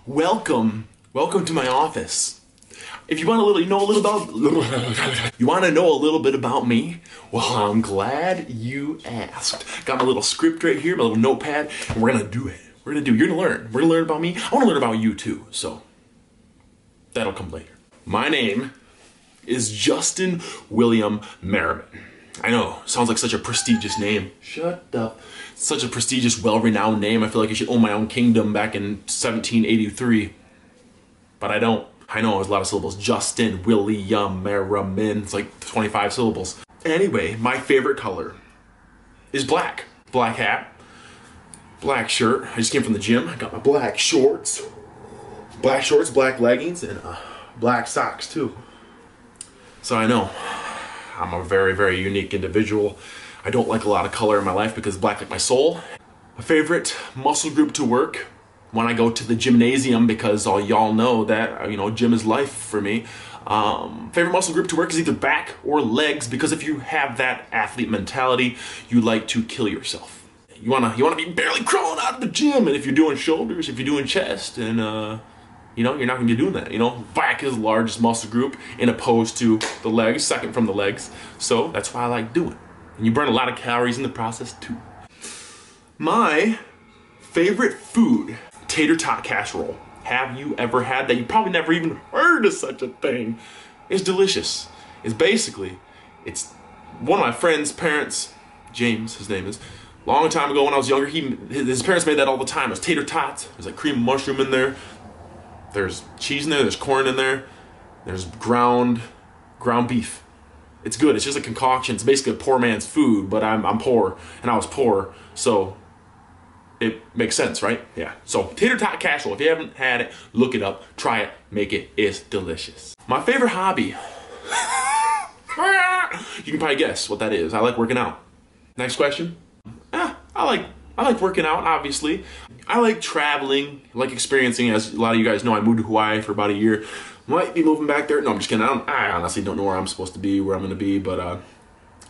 Welcome to my office. If you want to know a little bit about me, well, I'm glad you asked. Got my little script right here, my little notepad, and we're gonna do it. You're gonna learn. We're gonna learn about me. I want to learn about you too. So that'll come later. My name is Justin William Merriman. I know, sounds like such a prestigious name. Shut up. Such a prestigious, well-renowned name. I feel like I should own my own kingdom back in 1783. But I don't. I know, there's a lot of syllables. Justin William Merriman. It's like 25 syllables. Anyway, my favorite color is black. Black hat, black shirt. I just came from the gym. I got my black shorts, black leggings, and black socks too. So I know I'm a very, very unique individual. I don't like a lot of color in my life because black like my soul. My favorite muscle group to work when I go to the gymnasium, because all y'all know that, gym is life for me. Favorite muscle group to work is either back or legs, because if you have that athlete mentality, you like to kill yourself. You wanna be barely crawling out of the gym, and if you're doing shoulders, if you're doing chest, and you're not gonna be doing that. Back is the largest muscle group in opposed to the legs, second from the legs. So that's why I like doing it. And you burn a lot of calories in the process too. My favorite food, tater tot casserole. Have you ever had that? You probably never even heard of such a thing. It's delicious. It's one of my friend's parents, James, his name is, long time ago when I was younger, his parents made that all the time. It was tater tots. There's like cream mushroom in there. There's cheese in there, there's corn in there, there's ground beef. It's good, it's just a concoction. It's basically a poor man's food, but I'm poor, and I was poor, so it makes sense, right? Yeah. So tater tot casserole, if you haven't had it, look it up, try it, make it, it's delicious. My favorite hobby, you can probably guess what that is. I like working out. Next question. I like working out, obviously. I like traveling, like experiencing. As a lot of you guys know, I moved to Hawaii for about a year. Might be moving back there. No, I'm just kidding. I honestly don't know where I'm supposed to be, where I'm going to be, but I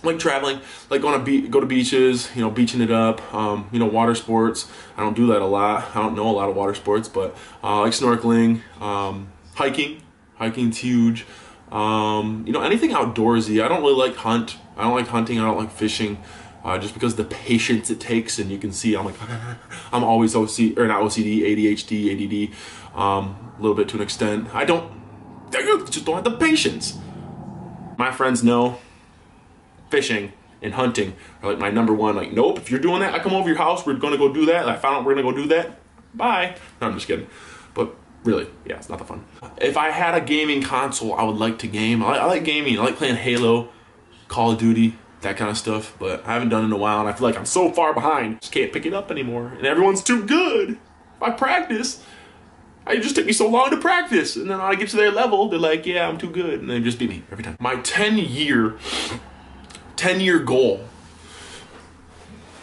like traveling, like go to beaches, beaching it up, water sports. I don't do that a lot. I don't know a lot of water sports, but I like snorkeling, hiking. Hiking's huge. Anything outdoorsy. I don't really like hunt. I don't like hunting. I don't like fishing. Just because of the patience it takes, and you can see I'm always not OCD, ADHD, ADD, a little bit to an extent. I just don't have the patience. My friends know fishing and hunting are like my number one. Like, nope, if you're doing that, I come over your house, we're gonna go do that. I found out we're gonna go do that. Bye. No, I'm just kidding. But really, yeah, it's not that fun. If I had a gaming console, I would like to game. I like gaming. I like playing Halo, Call of Duty, that kind of stuff, but I haven't done it in a while, and I feel like I'm so far behind, just can't pick it up anymore, and everyone's too good. If I practice, it just took me so long to practice, and then when I get to their level, they're like, yeah, I'm too good, and they just beat me every time. My 10-year goal,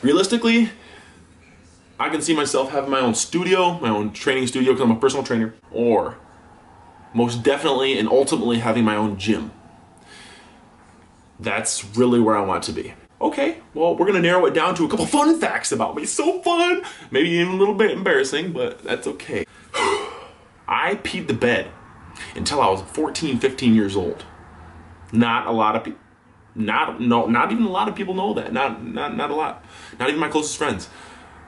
realistically, I can see myself having my own studio, my own training studio, because I'm a personal trainer, or most definitely and ultimately having my own gym. That's really where I want to be. Okay, well, we're gonna narrow it down to a couple fun facts about me. So fun, maybe even a little bit embarrassing, but that's okay. I peed the bed until I was 14, 15 years old. Not a lot of people, not even a lot of people know that. Not a lot. Not even my closest friends.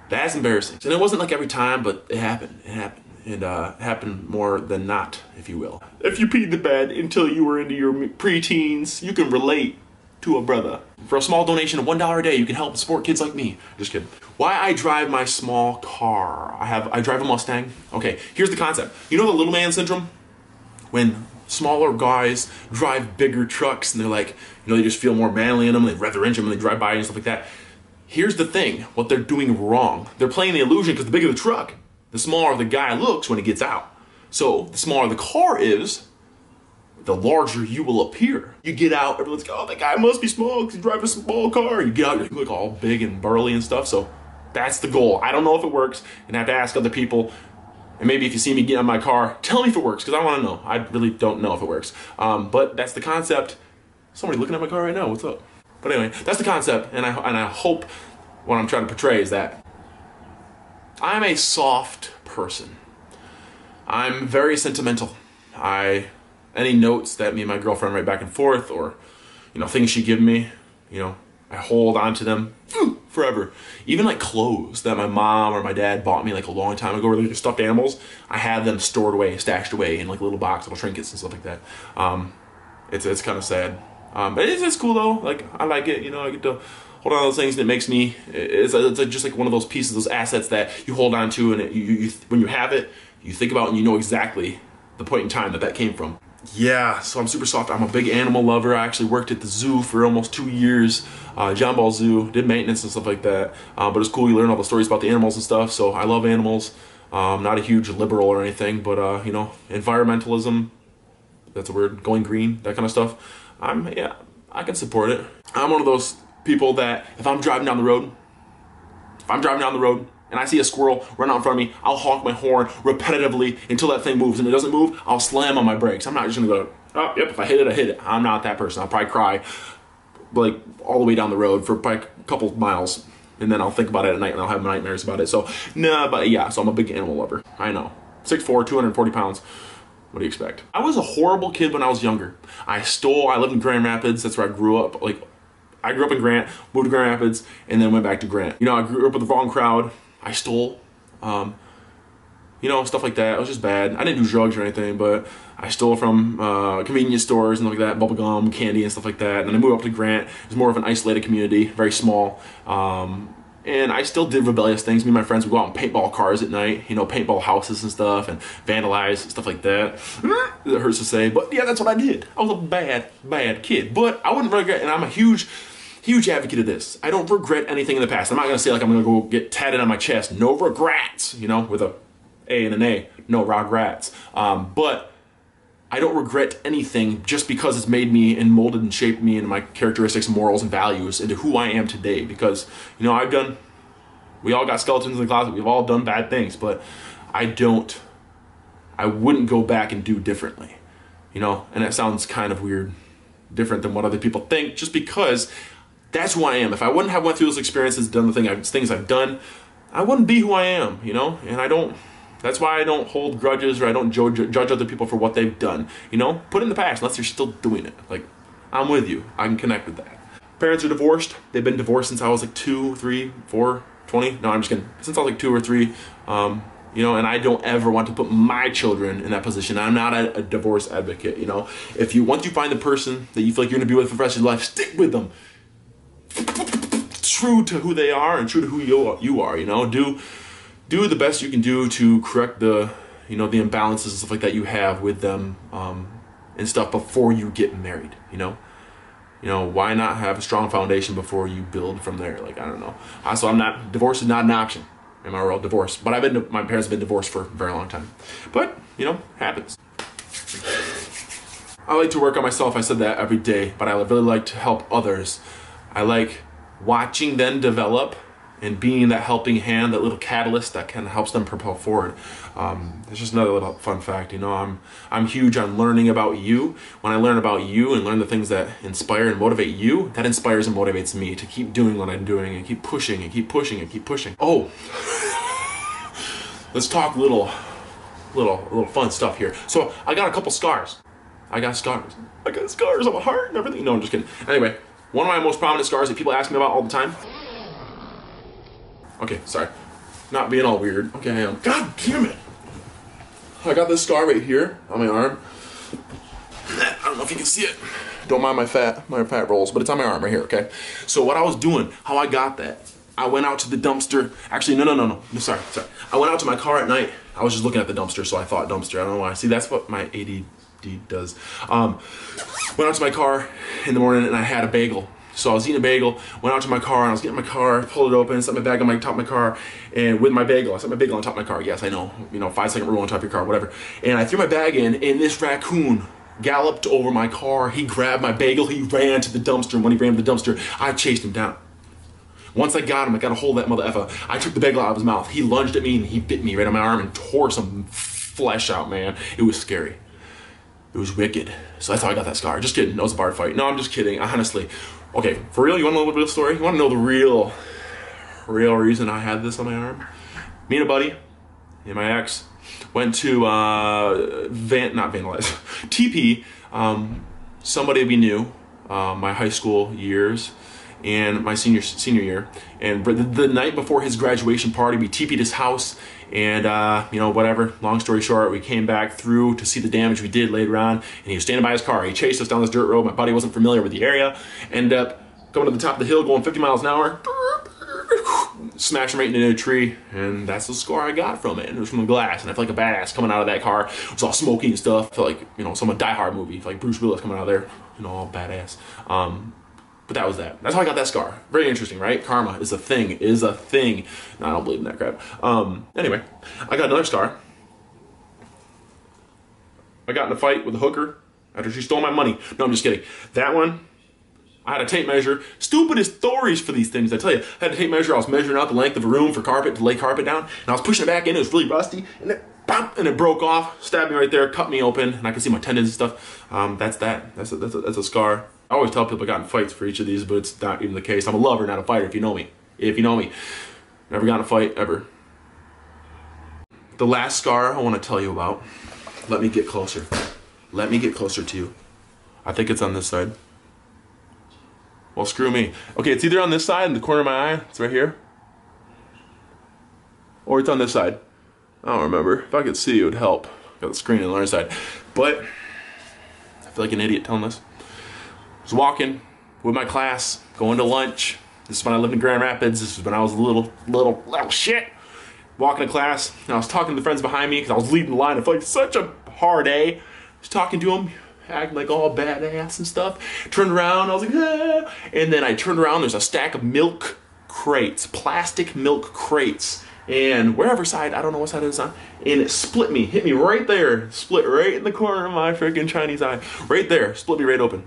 That's embarrassing. And it wasn't like every time, but it happened. It happened. And happened more than not, if you will. If you peed the bed until you were into your preteens, you can relate to a brother. For a small donation of $1 a day, you can help support kids like me. Just kidding. Why I drive my small car. I drive a Mustang. Okay, here's the concept. You know the little man syndrome? When smaller guys drive bigger trucks and they're like, they just feel more manly in them, they rev their engine when they drive by and stuff like that. Here's the thing, what they're doing wrong. They're playing the illusion because the bigger the truck, the smaller the guy looks when he gets out. So the smaller the car is, the larger you will appear. You get out, everyone's like, oh, that guy must be small because he drives a small car. You get out, you look all big and burly and stuff. So that's the goal. I don't know if it works, and I have to ask other people. And maybe if you see me get in my car, tell me if it works, because I want to know. I really don't know if it works. But that's the concept. Somebody looking at my car right now, what's up? But anyway, that's the concept, and I hope what I'm trying to portray is that I'm a soft person. I'm very sentimental. Any notes that me and my girlfriend write back and forth, or, you know, things she give me, you know, I hold on to them forever. Even like clothes that my mom or my dad bought me like a long time ago, or like stuffed animals, I have them stored away, stashed away in like little box, little trinkets and stuff like that. It's kind of sad. But it's cool though. Like, I like it, you know, I get to hold on to those things, and it makes me, it's just like one of those pieces, those assets that you hold on to, and when you have it, you think about and you know exactly the point in time that came from. Yeah, so I'm super soft. I'm a big animal lover. I actually worked at the zoo for almost 2 years, John Ball Zoo, did maintenance and stuff like that. But it's cool, you learn all the stories about the animals and stuff, so I love animals. Not a huge liberal or anything, but you know, environmentalism, that's a word, going green, that kind of stuff. Yeah, I can support it. I'm one of those people that if I'm driving down the road, and I see a squirrel run out in front of me, I'll honk my horn repetitively until that thing moves. And if it doesn't move, I'll slam on my brakes. I'm not just gonna go, oh, yep, if I hit it, I hit it. I'm not that person. I'll probably cry like all the way down the road for probably a couple miles. And then I'll think about it at night and I'll have nightmares about it. So, nah, but yeah, so I'm a big animal lover. I know. 6'4", 240 pounds. What do you expect? I was a horrible kid when I was younger. I lived in Grand Rapids. That's where I grew up. Like, I grew up in Grant, moved to Grand Rapids, and then went back to Grant. You know, I grew up with the wrong crowd. I stole, you know, stuff like that. It was just bad. I didn't do drugs or anything, but I stole from convenience stores and stuff like that, bubblegum, candy, and stuff like that. And then I moved up to Grant. It was more of an isolated community, very small. And I still did rebellious things. Me and my friends would go out and paintball cars at night, you know, paintball houses and stuff, and vandalize, stuff like that. It hurts to say, but yeah, that's what I did. I was a bad kid. But I wouldn't regret, and I'm a huge advocate of this. I don't regret anything in the past. I'm not gonna say like I'm gonna go get tatted on my chest. No regrets, you know, with a A and an A. No regrets. But I don't regret anything just because it's made me and molded and shaped me into my characteristics, morals, and values into who I am today. Because, you know, we all got skeletons in the closet. We've all done bad things, but I wouldn't go back and do differently, you know? And that sounds kind of weird, different than what other people think, just because that's who I am. If I wouldn't have went through those experiences, done the things I've done, I wouldn't be who I am, you know? And that's why I don't hold grudges, or I don't judge other people for what they've done, you know? Put it in the past, unless you're still doing it. Like, I'm with you. I can connect with that. Parents are divorced. They've been divorced since I was like 2, 3, 4, 20. No, I'm just kidding. Since I was like 2 or 3, you know, and I don't ever want to put my children in that position. I'm not a divorce advocate, you know? Once you find the person that you feel like you're gonna be with for the rest of your life, stick with them. True to who they are and true to who you are, you know? Do the best you can do to correct the imbalances and stuff like that you have with them, and stuff before you get married, you know? You know, why not have a strong foundation before you build from there? Like, I don't know. So divorce is not an option in my world, divorce. But my parents have been divorced for a very long time. But, you know, happens. I like to work on myself. I said that every day, but I really like to help others. I like watching them develop and being that helping hand, that little catalyst that kind of helps them propel forward. It's just another little fun fact, you know. I'm huge on learning about you. When I learn about you and learn the things that inspire and motivate you, that inspires and motivates me to keep doing what I'm doing and keep pushing and keep pushing and keep pushing. Oh, let's talk little fun stuff here. So I got a couple scars. I got scars on my heart and everything. No, I'm just kidding. Anyway, one of my most prominent scars that people ask me about all the time. Okay, sorry. Not being all weird. Okay, I am. God damn it. I got this scar right here on my arm. I don't know if you can see it. Don't mind my fat rolls, but it's on my arm right here, okay? So what I was doing, how I got that, I went out to the dumpster. Actually, no. Sorry. I went out to my car at night. I was just looking at the dumpster, so I thought dumpster. I don't know why. See, that's what my ADD does. Went out to my car in the morning and I had a bagel. So I was eating a bagel, went out to my car, and I was getting my car, pulled it open, set my bag on my top of my car, and with my bagel, I set my bagel on top of my car. Yes, I know, 5-second rule on top of your car, whatever. And I threw my bag in, and this raccoon galloped over my car. He grabbed my bagel, he ran to the dumpster, and when he ran to the dumpster, I chased him down. Once I got him, I got a hold of that mother effer. I took the bagel out of his mouth. He lunged at me, and he bit me right on my arm and tore some flesh out, man. It was scary. It was wicked. So that's how I got that scar. Just kidding, that was a bar fight. No, I'm just kidding, honestly. Okay, for real, you wanna know the real story? You wanna know the real reason I had this on my arm? Me and a buddy, and my ex went to not vandalize, TP, somebody we knew, my high school years and my senior year, and the night before his graduation party, we TP'd his house, and you know, whatever, long story short, we came back through to see the damage we did later on, and he was standing by his car. He chased us down this dirt road. My buddy wasn't familiar with the area, ended up going to the top of the hill going 50 miles an hour, smashed him right into a tree, and that's the score I got from it. And it was from the glass, and I felt like a badass coming out of that car. It was all smoky and stuff. I felt like, you know, some Die Hard movie, like Bruce Willis coming out of there, you know, all badass. But that was that. That's how I got that scar. Very interesting, right? Karma is a thing, No, I don't believe in that crap. Anyway, I got another scar. I got in a fight with a hooker after she stole my money. No, I'm just kidding. That one, I had a tape measure. Stupidest stories for these things, I tell you. I had a tape measure. I was measuring out the length of a room for carpet to lay carpet down, and I was pushing it back in. It was really rusty, and it, bop, and it broke off, stabbed me right there, cut me open, and I can see my tendons and stuff. That's that. That's a scar. I always tell people I got in fights for each of these, but it's not even the case. I'm a lover, not a fighter, if you know me. If you know me. Never got in a fight, ever. The last scar I want to tell you about. Let me get closer. Let me get closer to you. I think it's on this side. Well, screw me. Okay, it's either on this side in the corner of my eye. It's right here. Or it's on this side. I don't remember. If I could see, it would help. Got the screen on the other side. But I feel like an idiot telling this. I was walking with my class, going to lunch. This is when I lived in Grand Rapids. This is when I was a little shit. Walking to class, and I was talking to the friends behind me because I was leading the line. I felt like such a hard A. I was talking to them, acting like all badass and stuff. Turned around, I was like, ah. And then I turned around, there's a stack of milk crates, plastic milk crates. And wherever side, I don't know what side it is on, and it split me, hit me right there, split right in the corner of my freaking Chinese eye. Right there, split me right open.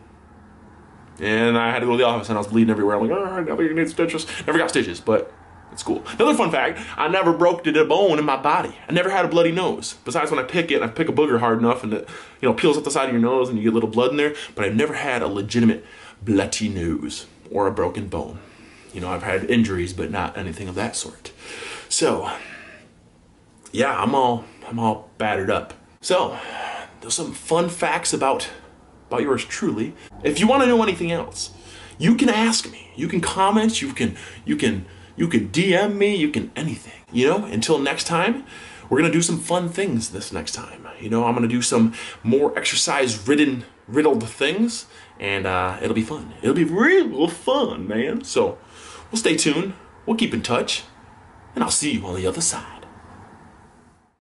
And I had to go to the office, and I was bleeding everywhere. I'm like, oh, nobody needs stitches. Never got stitches, but it's cool. Another fun fact, I never broke a bone in my body. I never had a bloody nose. Besides when I pick it, I pick a booger hard enough, and it, you know, peels up the side of your nose, and you get a little blood in there. But I've never had a legitimate bloody nose or a broken bone. You know, I've had injuries, but not anything of that sort. So, yeah, I'm all battered up. So, there's some fun facts about yours truly. If you want to know anything else, you can ask me. You can comment. You can DM me. You can anything. You know. Until next time, we're gonna do some fun things. This next time, you know, I'm gonna do some more riddled things, and it'll be fun. It'll be real fun, man. So, we'll stay tuned. We'll keep in touch, and I'll see you on the other side.